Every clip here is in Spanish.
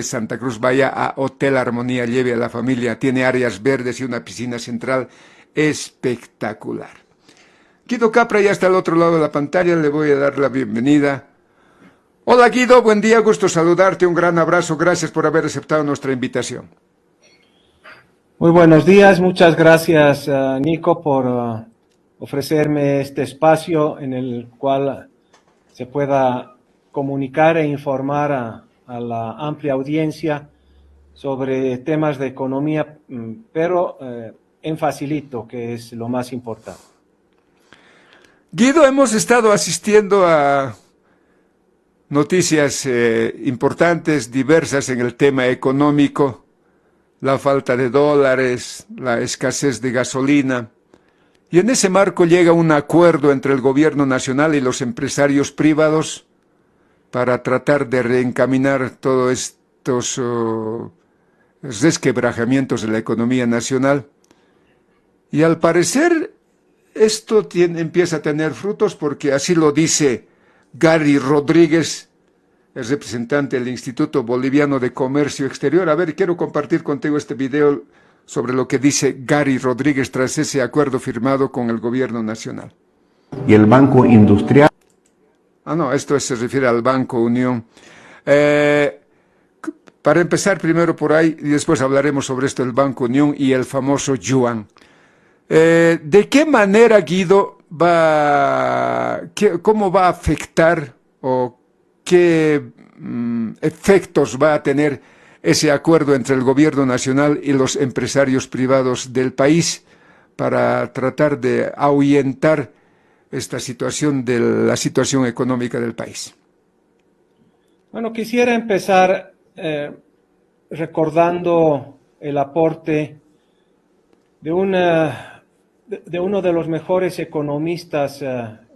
de Santa Cruz, vaya a Hotel Armonía, lleve a la familia, tiene áreas verdes y una piscina central espectacular. Guido Capra ya está al otro lado de la pantalla, le voy a dar la bienvenida. Hola Guido, buen día, gusto saludarte, un gran abrazo, gracias por haber aceptado nuestra invitación. Muy buenos días, muchas gracias Nico por ofrecerme este espacio en el cual se pueda comunicar e informar a la amplia audiencia sobre temas de economía, pero en facilito, que es lo más importante. Guido, hemos estado asistiendo a noticias importantes, diversas en el tema económico, la falta de dólares, la escasez de gasolina, y en ese marco llega un acuerdo entre el gobierno nacional y los empresarios privados para tratar de reencaminar todos estos resquebrajamientos de la economía nacional. Y al parecer esto empieza a tener frutos porque así lo dice Gary Rodríguez, el representante del Instituto Boliviano de Comercio Exterior. A ver, quiero compartir contigo este video sobre lo que dice Gary Rodríguez tras ese acuerdo firmado con el gobierno nacional. Y el Banco Industrial. No, esto se refiere al Banco Unión. Para empezar primero por ahí y después hablaremos sobre esto del Banco Unión y el famoso yuan. ¿De qué manera, Guido, cómo va a afectar o qué efectos va a tener ese acuerdo entre el gobierno nacional y los empresarios privados del país para tratar de ahuyentar esta situación de la situación económica del país? Bueno, quisiera empezar recordando el aporte de uno de los mejores economistas,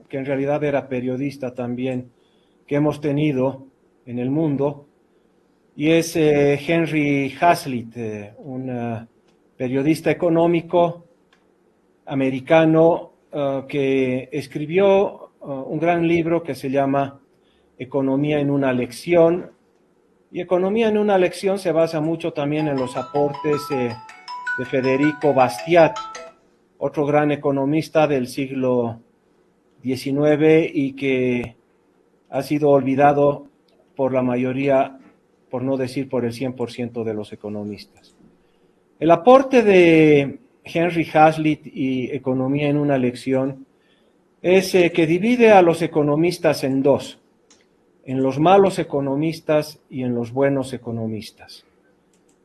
que en realidad era periodista también, que hemos tenido en el mundo, y es Henry Hazlitt, un periodista económico americano que escribió un gran libro que se llama Economía en una lección. Y Economía en una lección se basa mucho también en los aportes de Federico Bastiat, otro gran economista del siglo XIX y que ha sido olvidado por la mayoría, por no decir por el 100% de los economistas. El aporte de Henry Hazlitt y Economía en una lección es que divide a los economistas en dos, en los malos economistas y en los buenos economistas.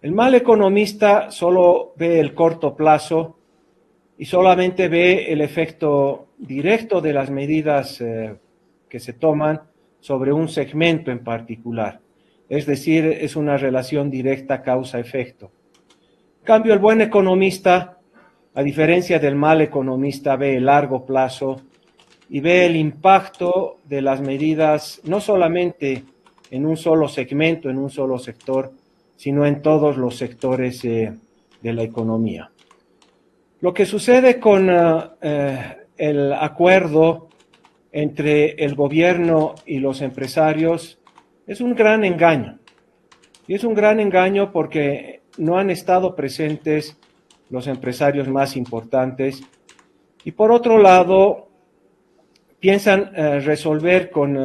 El mal economista solo ve el corto plazo y solamente ve el efecto directo de las medidas que se toman sobre un segmento en particular. Es decir, es una relación directa causa-efecto. En cambio, el buen economista, a diferencia del mal economista, ve el largo plazo y ve el impacto de las medidas no solamente en un solo segmento, en un solo sector, sino en todos los sectores de la economía. Lo que sucede con el acuerdo entre el gobierno y los empresarios es un gran engaño. Y es un gran engaño porque no han estado presentes los empresarios más importantes. Y por otro lado, piensan resolver con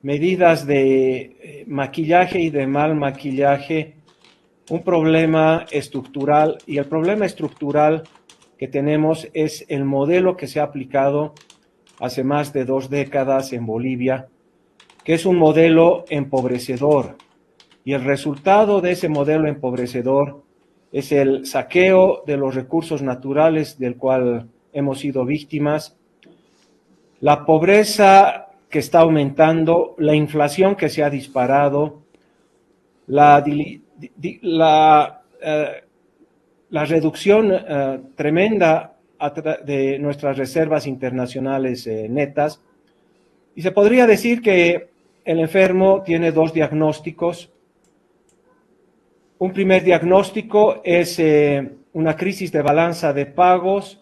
medidas de maquillaje y de mal maquillaje un problema estructural, y el problema estructural que tenemos es el modelo que se ha aplicado hace más de 2 décadas en Bolivia, que es un modelo empobrecedor, y el resultado de ese modelo empobrecedor es el saqueo de los recursos naturales del cual hemos sido víctimas, la pobreza que está aumentando, la inflación que se ha disparado, la reducción tremenda de nuestras reservas internacionales netas. Y se podría decir que el enfermo tiene 2 diagnósticos. Un primer diagnóstico es una crisis de balanza de pagos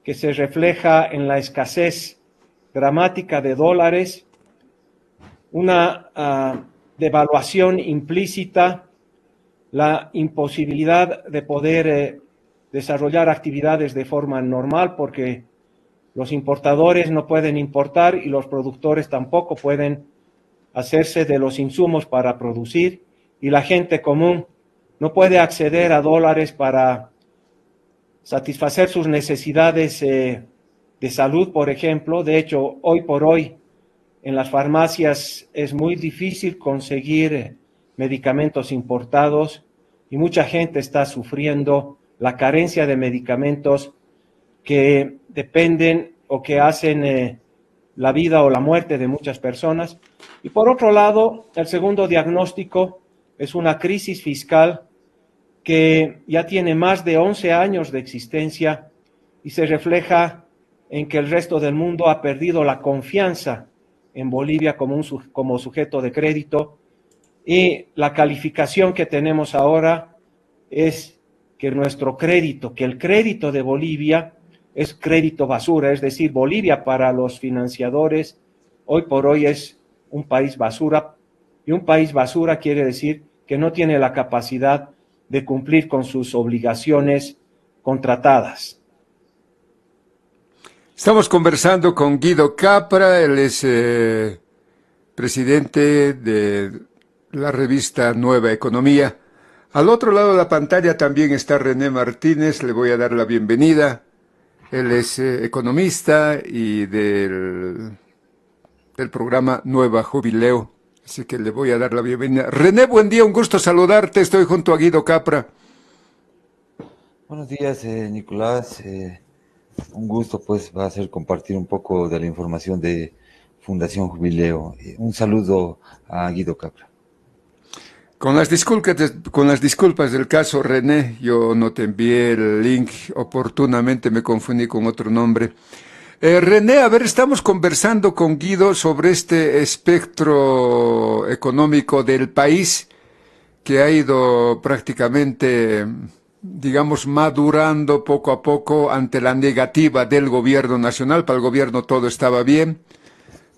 que se refleja en la escasez dramática de dólares, una devaluación implícita, la imposibilidad de poder desarrollar actividades de forma normal porque los importadores no pueden importar y los productores tampoco pueden hacerse de los insumos para producir, y la gente común no puede acceder a dólares para satisfacer sus necesidades de salud, por ejemplo. De hecho, hoy por hoy en las farmacias es muy difícil conseguir medicamentos importados y mucha gente está sufriendo la carencia de medicamentos que dependen o que hacen la vida o la muerte de muchas personas. Y por otro lado, el segundo diagnóstico es una crisis fiscal que ya tiene más de 11 años de existencia y se refleja en que el resto del mundo ha perdido la confianza en Bolivia como sujeto de crédito, y la calificación que tenemos ahora es que el crédito de Bolivia es crédito basura, es decir, Bolivia para los financiadores hoy por hoy es un país basura, y un país basura quiere decir que no tiene la capacidad de cumplir con sus obligaciones contratadas. Estamos conversando con Guido Capra, él es presidente de la revista Nueva Economía. Al otro lado de la pantalla también está René Martínez, le voy a dar la bienvenida. Él es economista y del programa Nueva Jubileo, así que le voy a dar la bienvenida. René, buen día, un gusto saludarte, estoy junto a Guido Capra. Buenos días, Nicolás. Un gusto, pues, va a ser compartir un poco de la información de Fundación Jubileo. Un saludo a Guido Capra. Con las disculpas del caso, René, yo no te envié el link oportunamente, me confundí con otro nombre. René, a ver, estamos conversando con Guido sobre este espectro económico del país que ha ido prácticamente, digamos, madurando poco a poco ante la negativa del gobierno nacional. Para el gobierno todo estaba bien,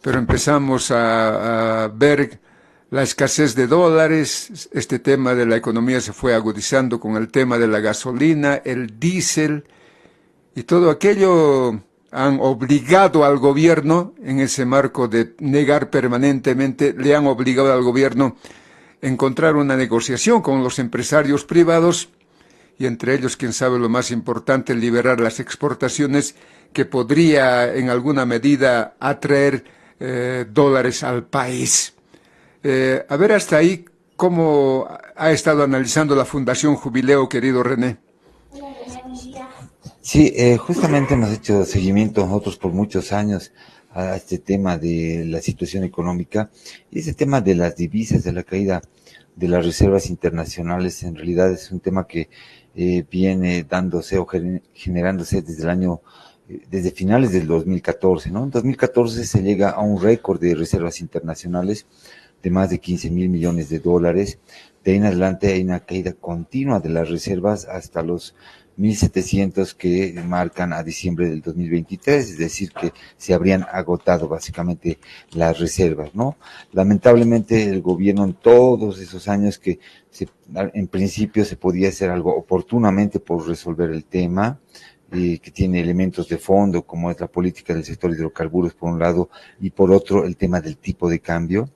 pero empezamos a ver la escasez de dólares. Este tema de la economía se fue agudizando con el tema de la gasolina, el diésel, y todo aquello han obligado al gobierno, en ese marco de negar permanentemente, le han obligado al gobierno a encontrar una negociación con los empresarios privados, y entre ellos, quién sabe lo más importante, liberar las exportaciones que podría en alguna medida atraer dólares al país. A ver hasta ahí cómo ha estado analizando la Fundación Jubileo, querido René. Sí, justamente hemos hecho seguimiento nosotros por muchos años a este tema de la situación económica, y ese tema de las divisas, de la caída de las reservas internacionales. En realidad es un tema que viene dándose o generándose desde finales del 2014, ¿no? En 2014 se llega a un récord de reservas internacionales de más de 15,000 millones de dólares. De ahí en adelante hay una caída continua de las reservas hasta los 1.700 que marcan a diciembre del 2023, es decir, que se habrían agotado básicamente las reservas, ¿no? Lamentablemente el gobierno en todos esos años que en principio se podía hacer algo oportunamente por resolver el tema, que tiene elementos de fondo como es la política del sector hidrocarburos por un lado y por otro el tema del tipo de cambio,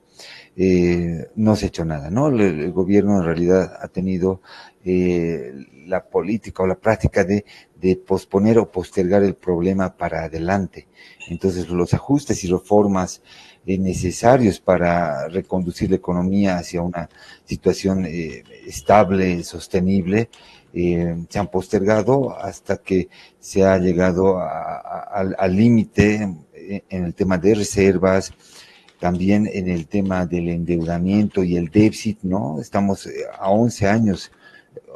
no se ha hecho nada, ¿no? El gobierno en realidad ha tenido la política o la práctica de posponer o postergar el problema para adelante. Entonces los ajustes y reformas necesarios para reconducir la economía hacia una situación estable, sostenible, se han postergado hasta que se ha llegado al límite en el tema de reservas, también en el tema del endeudamiento y el déficit, ¿no? Estamos a 11 años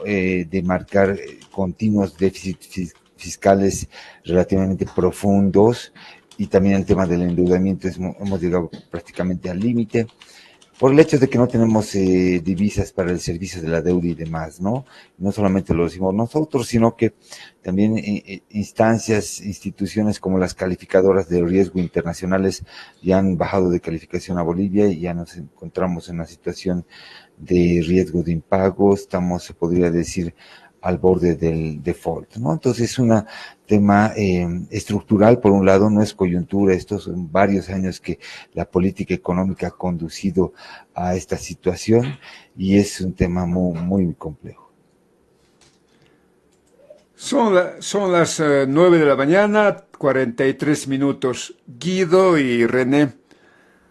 de marcar continuos déficits fiscales relativamente profundos, y también el tema del endeudamiento hemos llegado prácticamente al límite. por el hecho de que no tenemos divisas para el servicio de la deuda y demás, ¿no? No solamente lo decimos nosotros, sino que también instancias, instituciones como las calificadoras de riesgo internacionales ya han bajado de calificación a Bolivia y ya nos encontramos en una situación de riesgo de impago, estamos, se podría decir, al borde del default, ¿no? Entonces es un tema estructural, por un lado, no es coyuntura, estos son varios años que la política económica ha conducido a esta situación y es un tema muy, muy complejo. Son las 9 de la mañana, 43 minutos. Guido y René.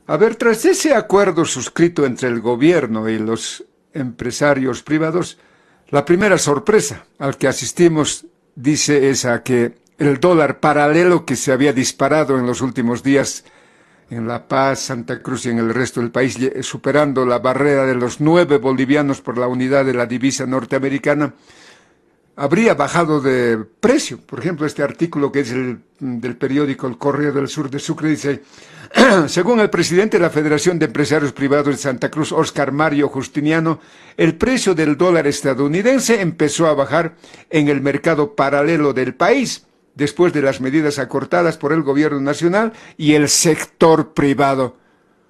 A ver, tras ese acuerdo suscrito entre el gobierno y los empresarios privados, la primera sorpresa al que asistimos, dice, es a que el dólar paralelo que se había disparado en los últimos días en La Paz, Santa Cruz y en el resto del país, superando la barrera de los 9 bolivianos por la unidad de la divisa norteamericana, habría bajado de precio. Por ejemplo, este artículo que es del periódico El Correo del Sur de Sucre dice: según el presidente de la Federación de Empresarios Privados de Santa Cruz, Óscar Mario Justiniano, el precio del dólar estadounidense empezó a bajar en el mercado paralelo del país, después de las medidas acortadas por el gobierno nacional y el sector privado.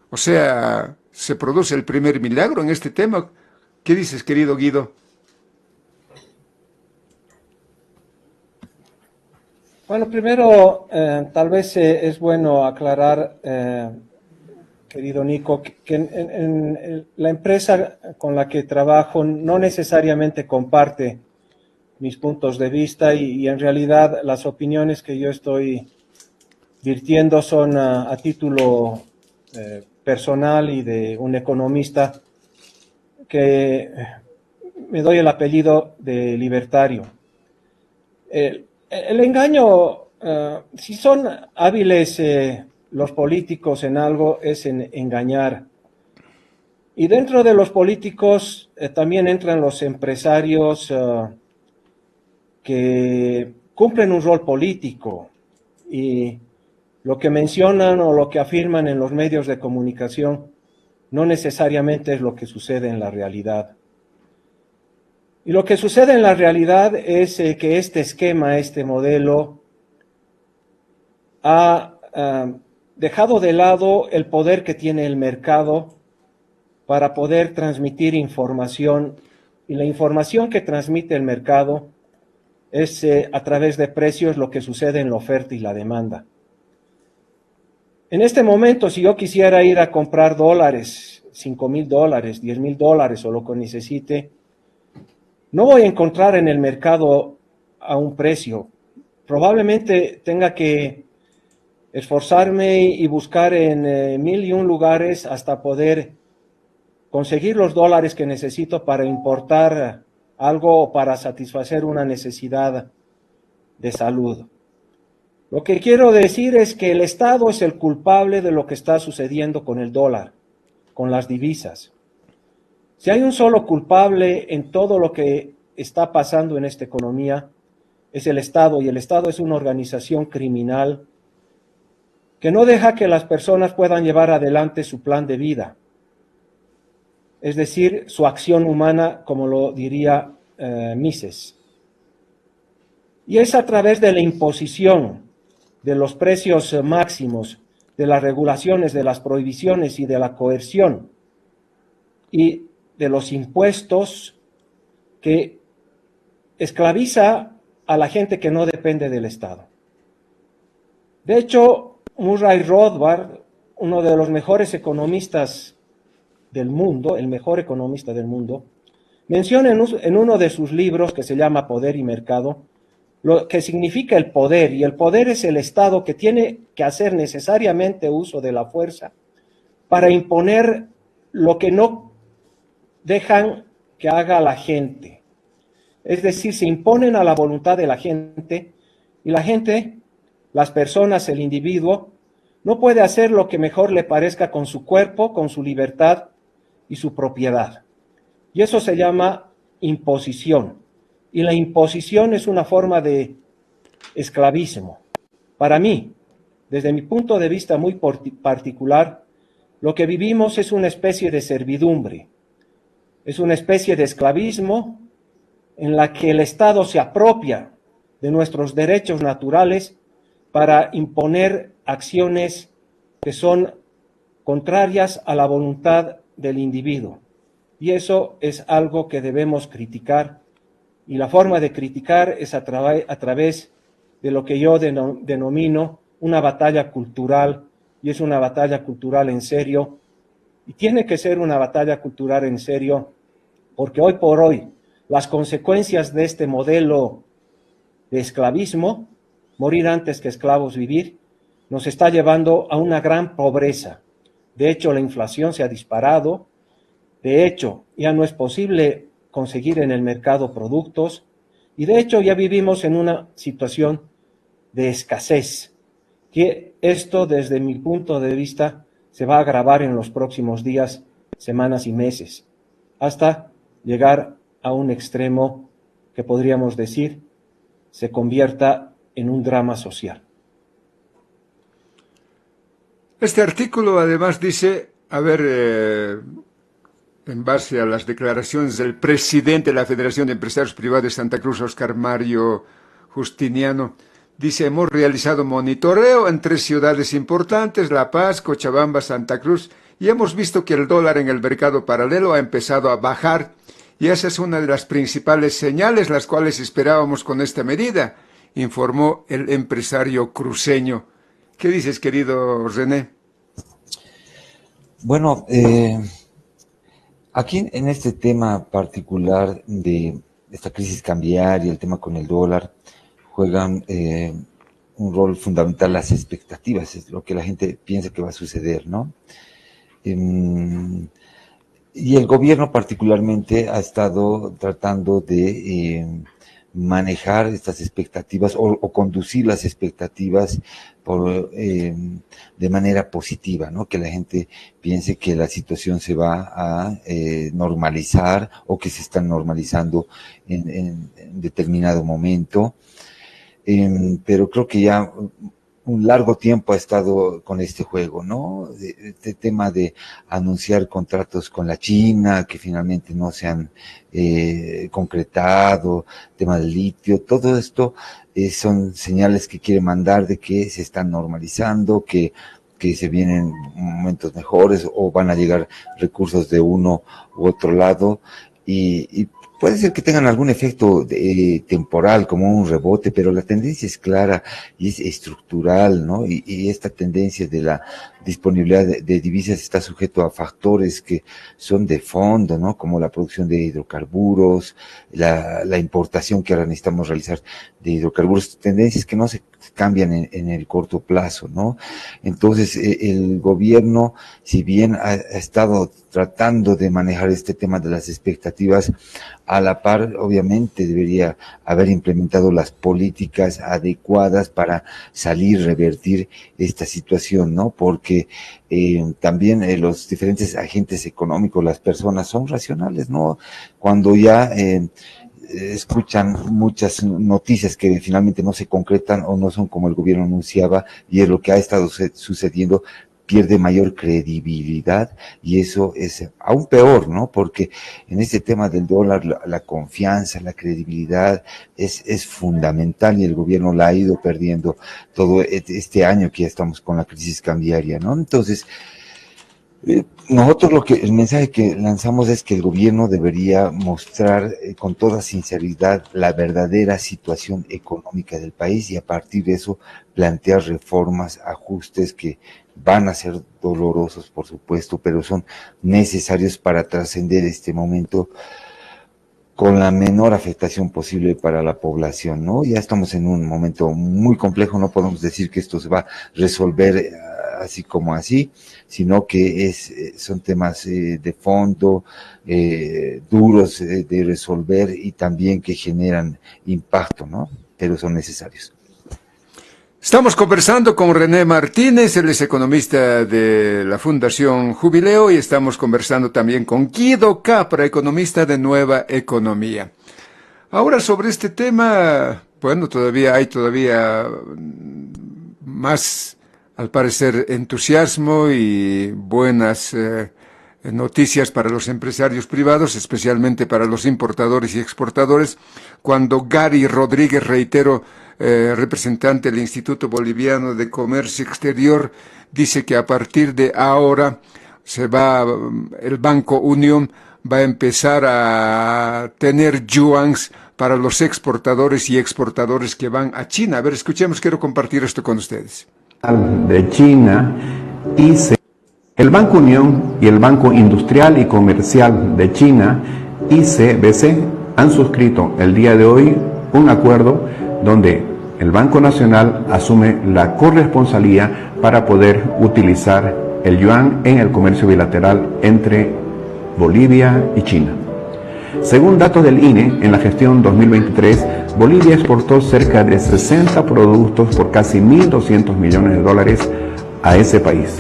O sea, se produce el primer milagro en este tema. ¿Qué dices, querido Guido? Bueno, primero, tal vez es bueno aclarar, querido Nico, que en la empresa con la que trabajo no necesariamente comparte mis puntos de vista y en realidad las opiniones que yo estoy virtiendo son a título personal y de un economista que me doy el apellido de libertario. El engaño, si son hábiles los políticos en algo, es en engañar. Y dentro de los políticos también entran los empresarios que cumplen un rol político. Y lo que mencionan o lo que afirman en los medios de comunicación no necesariamente es lo que sucede en la realidad. Y lo que sucede en la realidad es que este esquema, este modelo, ha dejado de lado el poder que tiene el mercado para poder transmitir información. Y la información que transmite el mercado es a través de precios lo que sucede en la oferta y la demanda. En este momento, si yo quisiera ir a comprar dólares, $5,000, $10,000 o lo que necesite, no voy a encontrar en el mercado a un precio. Probablemente tenga que esforzarme y buscar en 1,001 lugares hasta poder conseguir los dólares que necesito para importar algo o para satisfacer una necesidad de salud. Lo que quiero decir es que el Estado es el culpable de lo que está sucediendo con el dólar, con las divisas. Si hay un solo culpable en todo lo que está pasando en esta economía, es el Estado, y el Estado es una organización criminal que no deja que las personas puedan llevar adelante su plan de vida, es decir, su acción humana, como lo diría Mises. Y es a través de la imposición de los precios máximos, de las regulaciones, de las prohibiciones y de la coerción y de los impuestos que esclaviza a la gente que no depende del Estado. De hecho, Murray Rothbard, uno de los mejores economistas del mundo, el mejor economista del mundo, menciona en uno de sus libros que se llama Poder y Mercado, lo que significa el poder, y el poder es el Estado que tiene que hacer necesariamente uso de la fuerza para imponer lo que no dejan que haga la gente. Es decir, se imponen a la voluntad de la gente y la gente, las personas, el individuo, no puede hacer lo que mejor le parezca con su cuerpo, con su libertad y su propiedad. Y eso se llama imposición. Y la imposición es una forma de esclavismo. Para mí, desde mi punto de vista muy particular, Lo que vivimos es una especie de servidumbre, es una especie de esclavismo en la que el Estado se apropia de nuestros derechos naturales para imponer acciones que son contrarias a la voluntad del individuo. Y eso es algo que debemos criticar, y la forma de criticar es a través de lo que yo denomino una batalla cultural, y es una batalla cultural en serio, y tiene que ser una batalla cultural en serio, porque hoy por hoy las consecuencias de este modelo de esclavismo, morir antes que esclavos vivir, nos está llevando a una gran pobreza. De hecho, la inflación se ha disparado. De hecho, ya no es posible conseguir en el mercado productos. Y de hecho, ya vivimos en una situación de escasez, que esto, desde mi punto de vista, se va a agravar en los próximos días, semanas y meses, hasta llegar a un extremo que podríamos decir se convierta en un drama social. Este artículo además dice, en base a las declaraciones del presidente de la Federación de Empresarios Privados de Santa Cruz, Oscar Mario Justiniano, dice, hemos realizado monitoreo en 3 ciudades importantes, La Paz, Cochabamba, Santa Cruz, y hemos visto que el dólar en el mercado paralelo ha empezado a bajar, y esa es una de las principales señales las cuales esperábamos con esta medida, informó el empresario cruceño. ¿Qué dices, querido René? Bueno, aquí en este tema particular de esta crisis cambiaria, el tema con el dólar, juegan un rol fundamental las expectativas, es lo que la gente piensa que va a suceder, ¿no? Y el gobierno particularmente ha estado tratando de manejar estas expectativas o conducir las expectativas de manera positiva, ¿no? Que la gente piense que la situación se va a normalizar o que se está normalizando en determinado momento. Pero creo que ya un largo tiempo ha estado con este juego, ¿no? Este tema de anunciar contratos con la China que finalmente no se han concretado, tema del litio, todo esto son señales que quiere mandar de que se están normalizando, que se vienen momentos mejores o van a llegar recursos de uno u otro lado y puede ser que tengan algún efecto temporal, como un rebote, pero la tendencia es clara y es estructural, ¿no? Y esta tendencia de la disponibilidad de divisas está sujeto a factores que son de fondo, ¿no? Como la producción de hidrocarburos, la importación que ahora necesitamos realizar de hidrocarburos, tendencias que no se cambian en el corto plazo, ¿no? Entonces, el gobierno, si bien ha estado tratando de manejar este tema de las expectativas, a la par, obviamente, debería haber implementado las políticas adecuadas para salir, revertir esta situación, ¿no? Porque también los diferentes agentes económicos, las personas son racionales, ¿no? Cuando ya escuchan muchas noticias que finalmente no se concretan o no son como el gobierno anunciaba, y es lo que ha estado sucediendo, pierde mayor credibilidad y eso es aún peor, ¿no? Porque en este tema del dólar la confianza, la credibilidad es fundamental y el gobierno la ha ido perdiendo todo este año que ya estamos con la crisis cambiaria, ¿no? Entonces, nosotros el mensaje que lanzamos es que el gobierno debería mostrar con toda sinceridad la verdadera situación económica del país y a partir de eso plantear reformas, ajustes que van a ser dolorosos, por supuesto, pero son necesarios para trascender este momento con la menor afectación posible para la población, ¿no? Ya estamos en un momento muy complejo, no podemos decir que esto se va a resolver así como así, sino que son temas de fondo, duros de resolver y también que generan impacto, ¿no? Pero son necesarios. Estamos conversando con René Martínez, él es economista de la Fundación Jubileo, y estamos conversando también con Guido Capra, economista de Nueva Economía. Ahora sobre este tema, bueno, hay todavía más al parecer, entusiasmo y buenas noticias para los empresarios privados, especialmente para los importadores y exportadores, cuando Gary Rodríguez, reitero, representante del Instituto Boliviano de Comercio Exterior, dice que a partir de ahora el Banco Unión va a empezar a tener yuans para los exportadores y exportadores que van a China. A ver, escuchemos, quiero compartir esto con ustedes. De China, el Banco Unión y el Banco Industrial y Comercial de China, ICBC, han suscrito el día de hoy un acuerdo donde el Banco Nacional asume la corresponsalía para poder utilizar el yuan en el comercio bilateral entre Bolivia y China. Según datos del INE, en la gestión 2023, Bolivia exportó cerca de 60 productos por casi 1.200 millones de dólares a ese país.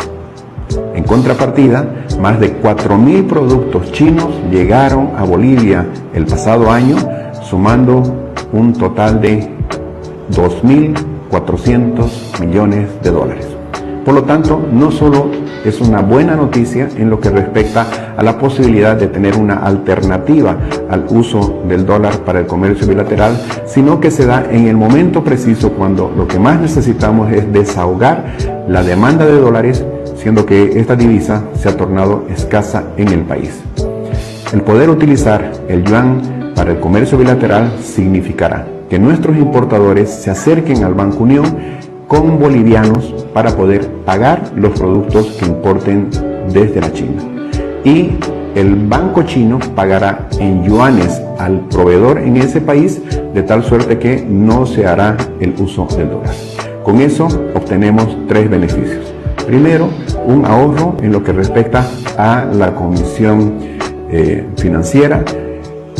En contrapartida, más de 4.000 productos chinos llegaron a Bolivia el pasado año, sumando un total de 2.400 millones de dólares. Por lo tanto, no solo es una buena noticia en lo que respecta a la posibilidad de tener una alternativa al uso del dólar para el comercio bilateral, sino que se da en el momento preciso cuando lo que más necesitamos es desahogar la demanda de dólares, siendo que esta divisa se ha tornado escasa en el país. El poder utilizar el yuan para el comercio bilateral significará que nuestros importadores se acerquen al Banco Unión con bolivianos para poder pagar los productos que importen desde la China. Y el banco chino pagará en yuanes al proveedor en ese país, de tal suerte que no se hará el uso del dólar. Con eso obtenemos tres beneficios. Primero, un ahorro en lo que respecta a la comisión financiera,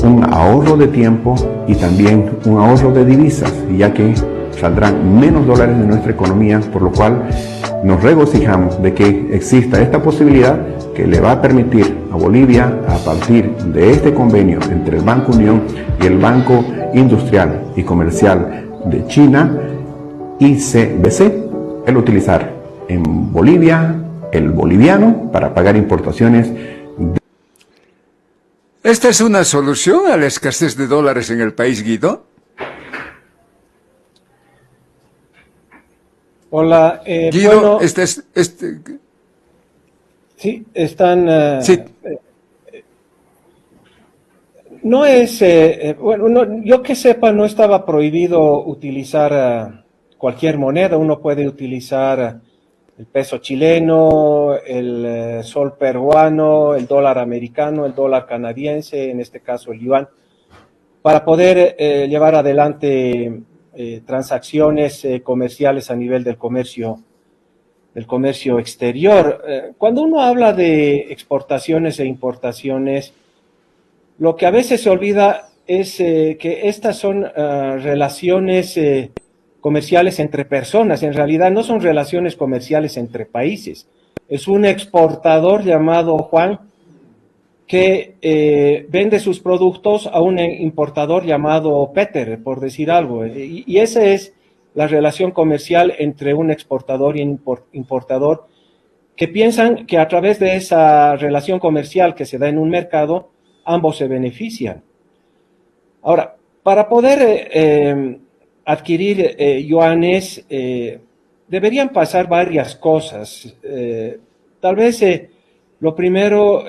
un ahorro de tiempo y también un ahorro de divisas, ya que saldrán menos dólares de nuestra economía, por lo cual nos regocijamos de que exista esta posibilidad que le va a permitir a Bolivia, a partir de este convenio entre el Banco Unión y el Banco Industrial y Comercial de China, ICBC, el utilizar en Bolivia el boliviano para pagar importaciones. ¿Esta es una solución a la escasez de dólares en el país, Guido? Hola, Guido, bueno, sí, están... sí. No es, bueno, yo que sepa, no estaba prohibido utilizar cualquier moneda. Uno puede utilizar el peso chileno, el sol peruano, el dólar americano, el dólar canadiense, en este caso el yuan, para poder llevar adelante transacciones comerciales a nivel del comercio exterior. Cuando uno habla de exportaciones e importaciones, lo que a veces se olvida es que estas son relaciones comerciales entre personas. En realidad no son relaciones comerciales entre países. Es un exportador llamado Juan que vende sus productos a un importador llamado Peter, por decir algo. Y esa es la relación comercial entre un exportador y un importador, que piensan que a través de esa relación comercial que se da en un mercado, ambos se benefician. Ahora, para poder adquirir yuanes, deberían pasar varias cosas. Tal vez lo primero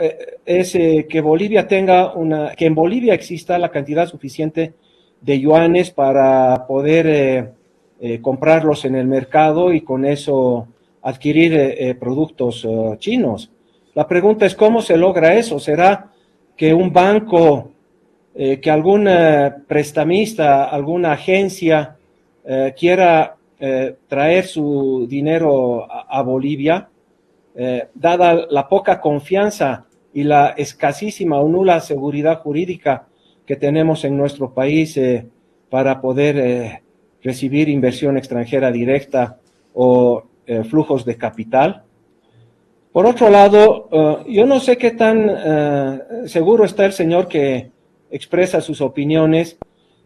es que Bolivia que en Bolivia exista la cantidad suficiente de yuanes para poder comprarlos en el mercado y con eso adquirir productos chinos. La pregunta es, ¿cómo se logra eso? ¿Será que un banco, que algún prestamista, alguna agencia quiera traer su dinero a Bolivia? Dada la poca confianza y la escasísima o nula seguridad jurídica que tenemos en nuestro país para poder recibir inversión extranjera directa o flujos de capital. Por otro lado, yo no sé qué tan seguro está el señor que expresa sus opiniones,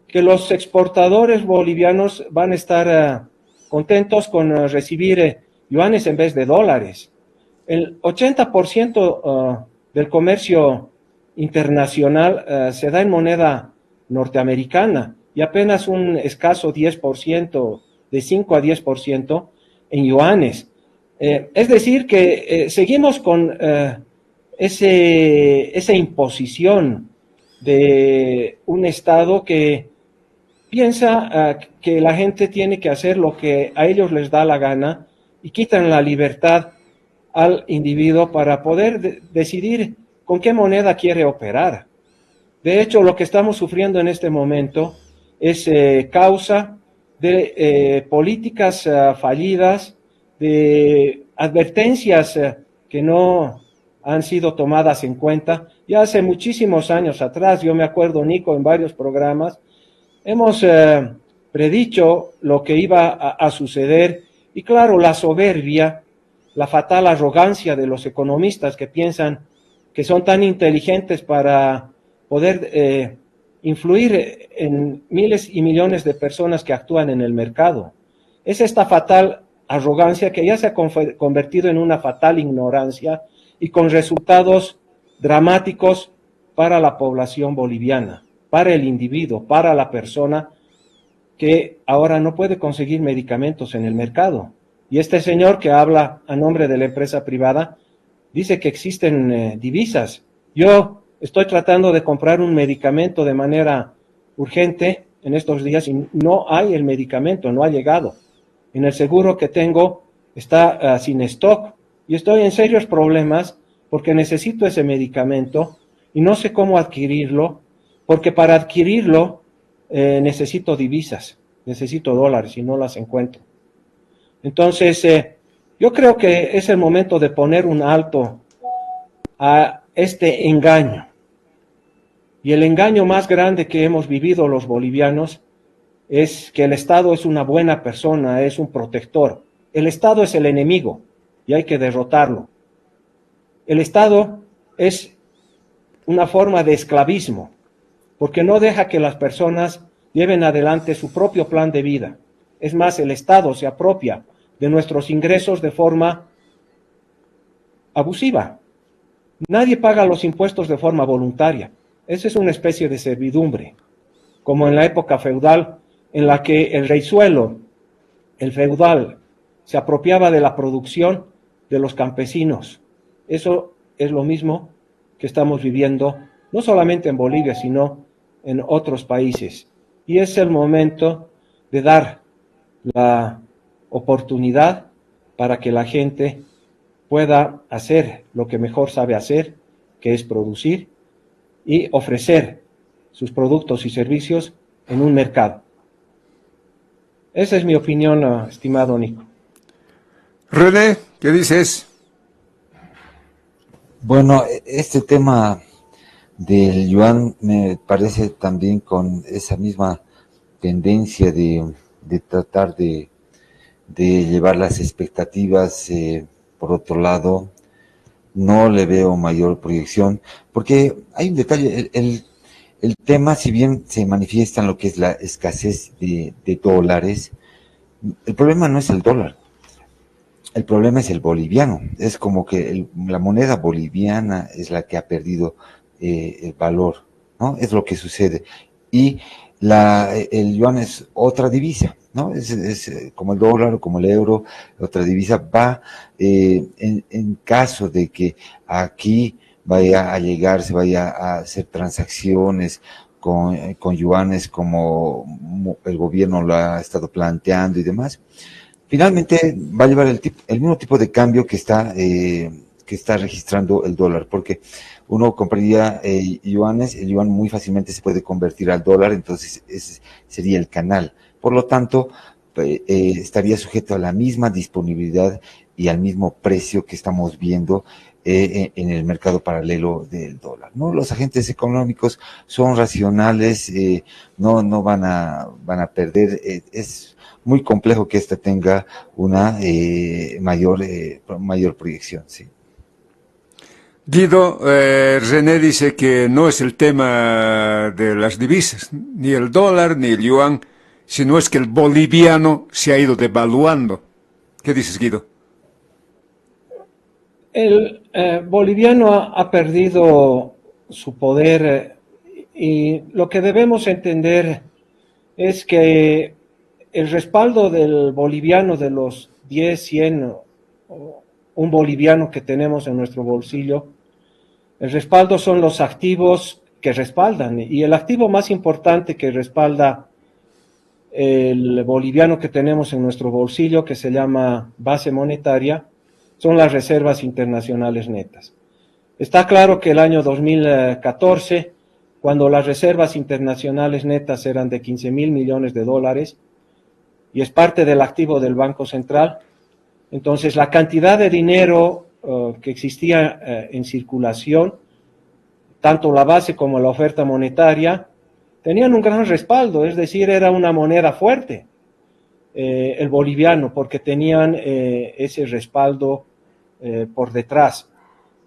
que los exportadores bolivianos van a estar contentos con recibir yuanes en vez de dólares. El 80% del comercio internacional se da en moneda norteamericana y apenas un escaso 10%, de 5 a 10% en yuanes. Es decir, que seguimos con esa imposición de un Estado que piensa que la gente tiene que hacer lo que a ellos les da la gana y quitan la libertad al individuo para poder decidir con qué moneda quiere operar. De hecho, lo que estamos sufriendo en este momento es causa de políticas fallidas, de advertencias que no han sido tomadas en cuenta. Ya hace muchísimos años atrás, yo me acuerdo, Nico, en varios programas, hemos predicho lo que iba a suceder y claro, la soberbia, la fatal arrogancia de los economistas que piensan que son tan inteligentes para poder influir en miles y millones de personas que actúan en el mercado. Es esta fatal arrogancia que ya se ha convertido en una fatal ignorancia y con resultados dramáticos para la población boliviana, para el individuo, para la persona que ahora no puede conseguir medicamentos en el mercado. Y este señor que habla a nombre de la empresa privada dice que existen divisas. Yo estoy tratando de comprar un medicamento de manera urgente en estos días y no hay el medicamento, no ha llegado. En el seguro que tengo está sin stock y estoy en serios problemas porque necesito ese medicamento y no sé cómo adquirirlo, porque para adquirirlo necesito divisas, necesito dólares y no las encuentro. Entonces, yo creo que es el momento de poner un alto a este engaño. Y el engaño más grande que hemos vivido los bolivianos es que el Estado es una buena persona, es un protector. El Estado es el enemigo y hay que derrotarlo. El Estado es una forma de esclavismo, porque no deja que las personas lleven adelante su propio plan de vida. Es más, el Estado se apropia de nuestros ingresos de forma abusiva. Nadie paga los impuestos de forma voluntaria. Esa es una especie de servidumbre, como en la época feudal, en la que el reyzuelo, el feudal, se apropiaba de la producción de los campesinos. Eso es lo mismo que estamos viviendo, no solamente en Bolivia, sino en otros países. Y es el momento de dar la oportunidad para que la gente pueda hacer lo que mejor sabe hacer, que es producir y ofrecer sus productos y servicios en un mercado. Esa es mi opinión, estimado Nico. René, ¿qué dices? Bueno, este tema del yuan me parece también con esa misma tendencia de tratar de llevar las expectativas, por otro lado, no le veo mayor proyección, porque hay un detalle, el tema, si bien se manifiesta en lo que es la escasez de dólares, el problema no es el dólar, el problema es el boliviano, es como que la moneda boliviana es la que ha perdido el valor, ¿no? Es lo que sucede. Y el yuan es otra divisa, ¿no? Es como el dólar o como el euro, otra divisa. Va en caso de que aquí vaya a llegar, se vaya a hacer transacciones con yuanes como el gobierno lo ha estado planteando y demás, finalmente va a llevar el mismo tipo de cambio que está registrando el dólar, porque uno compraría yuanes, el yuan muy fácilmente se puede convertir al dólar, entonces ese sería el canal. Por lo tanto, estaría sujeto a la misma disponibilidad y al mismo precio que estamos viendo en el mercado paralelo del dólar, ¿no? Los agentes económicos son racionales, no van a perder, es muy complejo que esta tenga una mayor proyección, sí. Guido, René dice que no es el tema de las divisas, ni el dólar, ni el yuan, sino es que el boliviano se ha ido devaluando. ¿Qué dices, Guido? El boliviano ha perdido su poder y lo que debemos entender es que el respaldo del boliviano, de los 10, 100 o un boliviano que tenemos en nuestro bolsillo, el respaldo son los activos que respaldan, y el activo más importante que respalda el boliviano que tenemos en nuestro bolsillo, que se llama base monetaria, son las reservas internacionales netas. Está claro que el año 2014, cuando las reservas internacionales netas eran de 15,000 millones de dólares, y es parte del activo del Banco Central, entonces la cantidad de dinero que existía en circulación, tanto la base como la oferta monetaria, tenían un gran respaldo, es decir, era una moneda fuerte, el boliviano, porque tenían ese respaldo por detrás.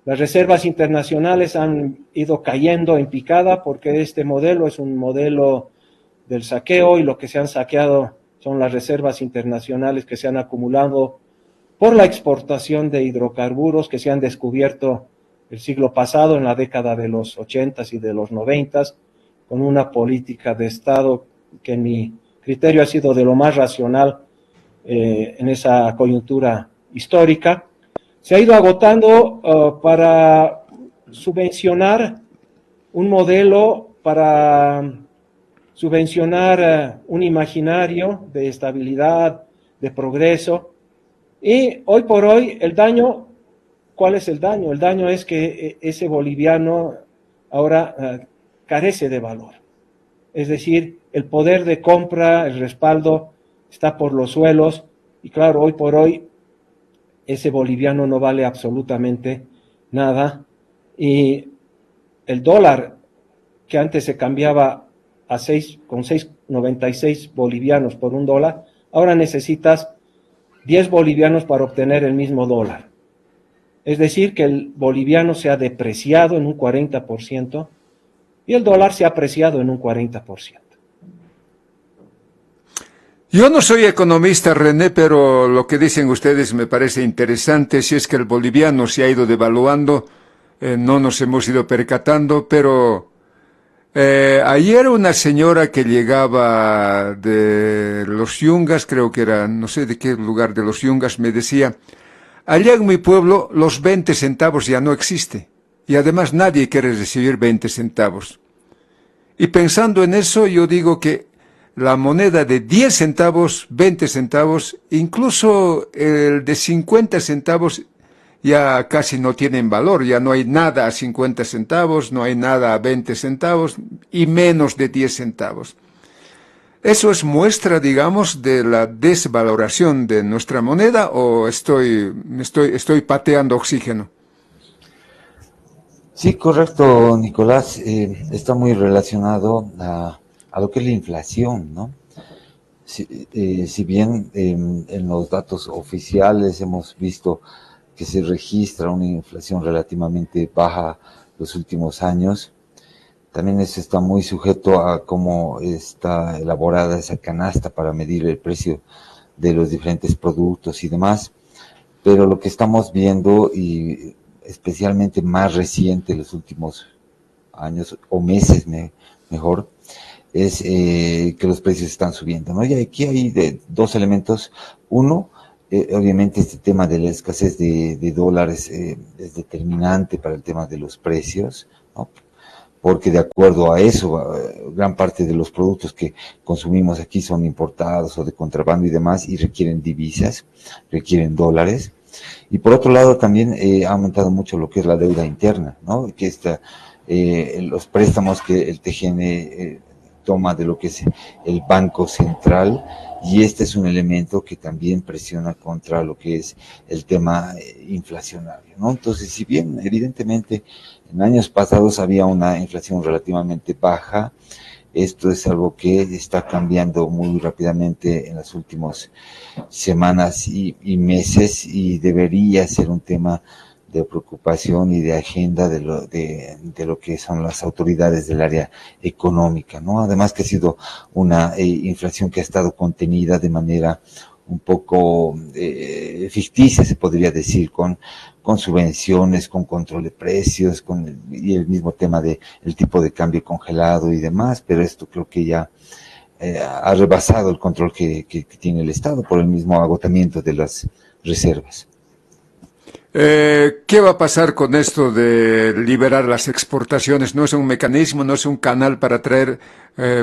Las reservas internacionales han ido cayendo en picada porque este modelo es un modelo del saqueo, y lo que se han saqueado son las reservas internacionales que se han acumulado por la exportación de hidrocarburos que se han descubierto el siglo pasado, en la década de los 80s y de los 90s, con una política de Estado que en mi criterio ha sido de lo más racional en esa coyuntura histórica. Se ha ido agotando para subvencionar un modelo, para subvencionar un imaginario de estabilidad, de progreso, y hoy por hoy el daño, ¿cuál es el daño? El daño es que ese boliviano ahora carece de valor, es decir, el poder de compra, el respaldo está por los suelos, y claro, hoy por hoy ese boliviano no vale absolutamente nada, y el dólar que antes se cambiaba a 6,96 bolivianos por un dólar, ahora necesitas 10 bolivianos para obtener el mismo dólar. Es decir, que el boliviano se ha depreciado en un 40% y el dólar se ha apreciado en un 40%. Yo no soy economista, René, pero lo que dicen ustedes me parece interesante. Si es que el boliviano se ha ido devaluando, no nos hemos ido percatando, pero ayer una señora que llegaba de los Yungas, creo que era, no sé de qué lugar de los Yungas, me decía, allá en mi pueblo los 20 centavos ya no existe, y además nadie quiere recibir 20 centavos. Y pensando en eso, yo digo que la moneda de 10 centavos, 20 centavos, incluso el de 50 centavos, ya casi no tienen valor, ya no hay nada a 50 centavos, no hay nada a 20 centavos y menos de 10 centavos. ¿Eso es muestra, digamos, de la desvaloración de nuestra moneda o estoy pateando oxígeno? Sí, correcto, Nicolás. Está muy relacionado a lo que es la inflación, ¿no? Si bien en los datos oficiales hemos visto que se registra una inflación relativamente baja los últimos años, también eso está muy sujeto a cómo está elaborada esa canasta para medir el precio de los diferentes productos y demás. Pero lo que estamos viendo, y especialmente más reciente, los últimos años o meses mejor, es que los precios están subiendo, ¿no? Y aquí hay dos elementos. Uno, obviamente este tema de la escasez de dólares es determinante para el tema de los precios, ¿no? Porque de acuerdo a eso, gran parte de los productos que consumimos aquí son importados o de contrabando y demás, y requieren divisas, requieren dólares. Y por otro lado también ha aumentado mucho lo que es la deuda interna, ¿no? Que los préstamos que el TGN toma de lo que es el Banco Central, y este es un elemento que también presiona contra lo que es el tema inflacionario, ¿no? Entonces, si bien evidentemente en años pasados había una inflación relativamente baja, esto es algo que está cambiando muy rápidamente en las últimas semanas y meses, y debería ser un tema de preocupación y de agenda de lo que son las autoridades del área económica, ¿no? Además que ha sido una inflación que ha estado contenida de manera un poco ficticia, se podría decir, con subvenciones, con control de precios, y el mismo tema de el tipo de cambio congelado y demás, pero esto creo que ya ha rebasado el control que tiene el Estado por el mismo agotamiento de las reservas. ¿Qué va a pasar con esto de liberar las exportaciones? ¿No es un mecanismo, no es un canal para traer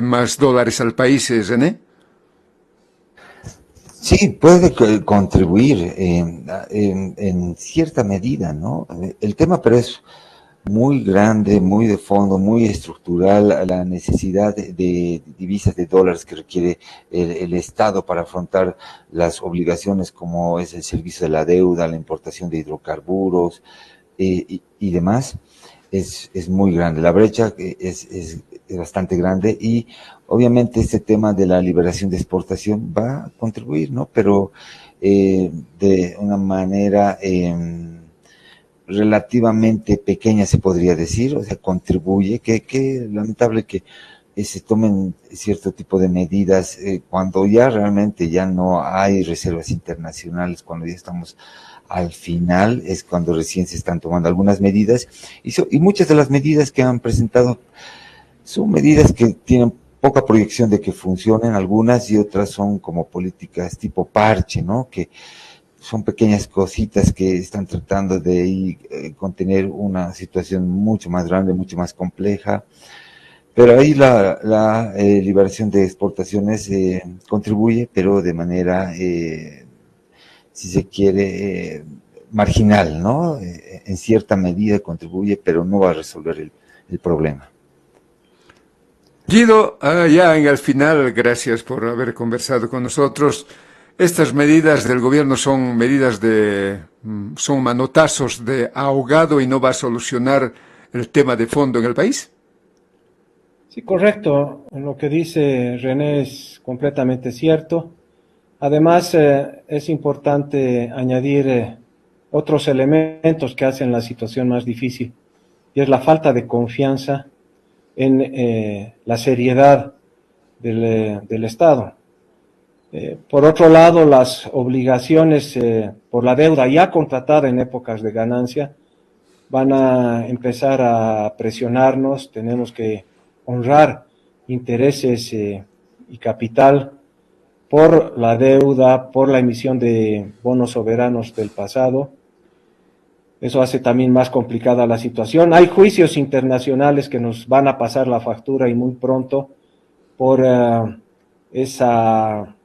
más dólares al país, René? Sí, puede contribuir en cierta medida, ¿no? El tema, pero es muy grande, muy de fondo, muy estructural, la necesidad de divisas de dólares que requiere el Estado para afrontar las obligaciones como es el servicio de la deuda, la importación de hidrocarburos y demás, es muy grande. La brecha es bastante grande y obviamente este tema de la liberación de exportación va a contribuir, ¿no? Pero de una manera relativamente pequeña, se podría decir, o sea, contribuye, que lamentable que se tomen cierto tipo de medidas cuando ya realmente ya no hay reservas internacionales, cuando ya estamos al final, es cuando recién se están tomando algunas medidas, y muchas de las medidas que han presentado son medidas que tienen poca proyección de que funcionen, algunas, y otras son como políticas tipo parche, ¿no? Que son pequeñas cositas que están tratando de contener una situación mucho más grande, mucho más compleja. Pero ahí la liberación de exportaciones contribuye, pero de manera, si se quiere, marginal, ¿no? En cierta medida contribuye, pero no va a resolver el problema. Guido, ya en el final, gracias por haber conversado con nosotros. Estas medidas del gobierno son medidas son manotazos de ahogado y no va a solucionar el tema de fondo en el país. Sí, correcto. Lo que dice René es completamente cierto. Además, es importante añadir otros elementos que hacen la situación más difícil, y es la falta de confianza en la seriedad del Estado. Por otro lado, las obligaciones por la deuda ya contratada en épocas de ganancia van a empezar a presionarnos. Tenemos que honrar intereses y capital por la deuda, por la emisión de bonos soberanos del pasado. Eso hace también más complicada la situación. Hay juicios internacionales que nos van a pasar la factura y muy pronto por esa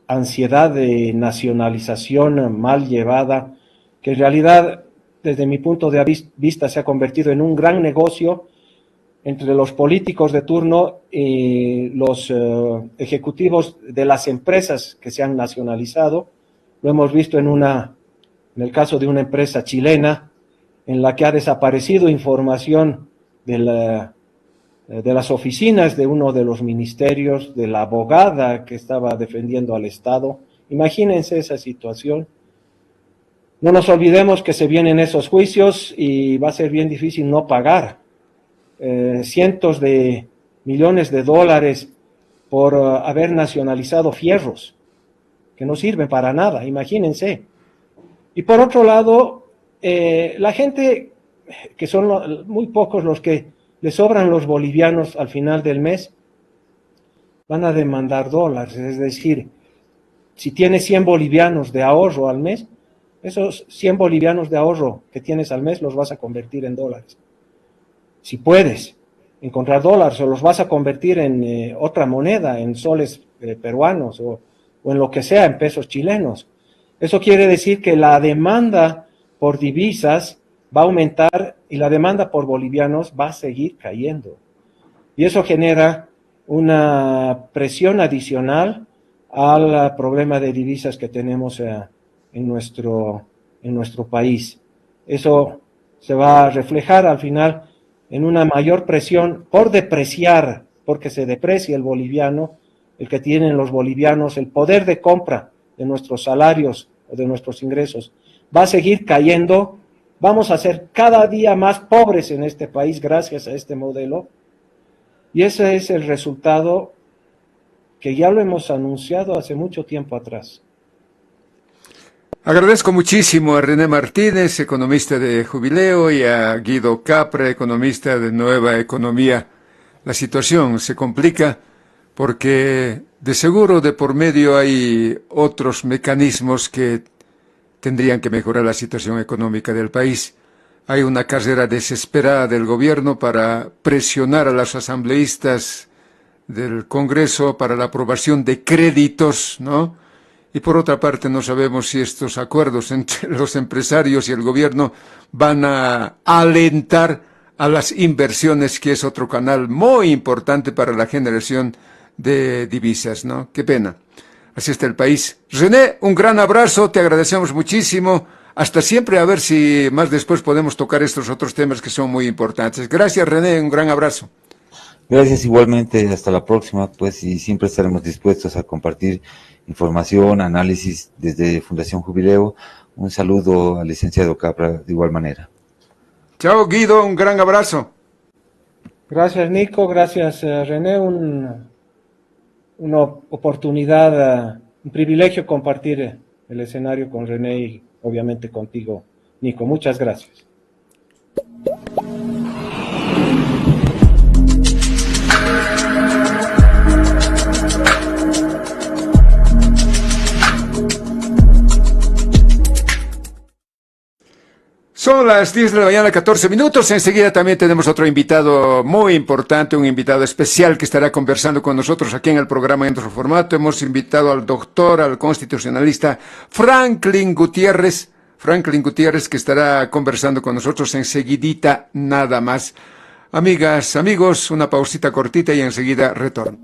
ansiedad de nacionalización mal llevada, que en realidad, desde mi punto de vista, se ha convertido en un gran negocio entre los políticos de turno y los ejecutivos de las empresas que se han nacionalizado. Lo hemos visto en el caso de una empresa chilena, en la que ha desaparecido información de las oficinas de uno de los ministerios, de la abogada que estaba defendiendo al Estado. Imagínense esa situación. No nos olvidemos que se vienen esos juicios y va a ser bien difícil no pagar cientos de millones de dólares por haber nacionalizado fierros que no sirven para nada, imagínense. Y por otro lado, la gente, que son muy pocos los que les sobran los bolivianos al final del mes, van a demandar dólares. Es decir, si tienes 100 bolivianos de ahorro al mes, esos 100 bolivianos de ahorro que tienes al mes los vas a convertir en dólares. Si puedes encontrar dólares, o los vas a convertir en otra moneda, en soles peruanos o en lo que sea, en pesos chilenos. Eso quiere decir que la demanda por divisas va a aumentar y la demanda por bolivianos va a seguir cayendo. Y eso genera una presión adicional al problema de divisas que tenemos en nuestro país. Eso se va a reflejar al final en una mayor presión por depreciar, porque se deprecia el boliviano, el que tienen los bolivianos, el poder de compra de nuestros salarios o de nuestros ingresos va a seguir cayendo. Vamos a ser cada día más pobres en este país gracias a este modelo, y ese es el resultado que ya lo hemos anunciado hace mucho tiempo atrás. Agradezco muchísimo a René Martínez, economista de Jubileo, y a Guido Capra, economista de Nueva Economía. La situación se complica porque de seguro de por medio hay otros mecanismos que tendrían que mejorar la situación económica del país. Hay una carrera desesperada del gobierno para presionar a los asambleístas del Congreso para la aprobación de créditos, ¿no? Y por otra parte no sabemos si estos acuerdos entre los empresarios y el gobierno van a alentar a las inversiones, que es otro canal muy importante para la generación de divisas, ¿no? Qué pena. Así está el país. René, un gran abrazo, te agradecemos muchísimo. Hasta siempre, a ver si más después podemos tocar estos otros temas que son muy importantes. Gracias, René, un gran abrazo. Gracias igualmente, hasta la próxima, pues, y siempre estaremos dispuestos a compartir información, análisis desde Fundación Jubileo. Un saludo al licenciado Capra de igual manera. Chao, Guido, un gran abrazo. Gracias, Nico, gracias, René, una oportunidad, un privilegio compartir el escenario con René y obviamente contigo, Nico. Muchas gracias. Son las 10 de la mañana, 14 minutos. Enseguida también tenemos otro invitado muy importante, un invitado especial que estará conversando con nosotros aquí en el programa en otro formato. Hemos invitado al doctor, al constitucionalista Franklin Gutiérrez, que estará conversando con nosotros enseguidita nada más. Amigas, amigos, una pausita cortita y enseguida retorno.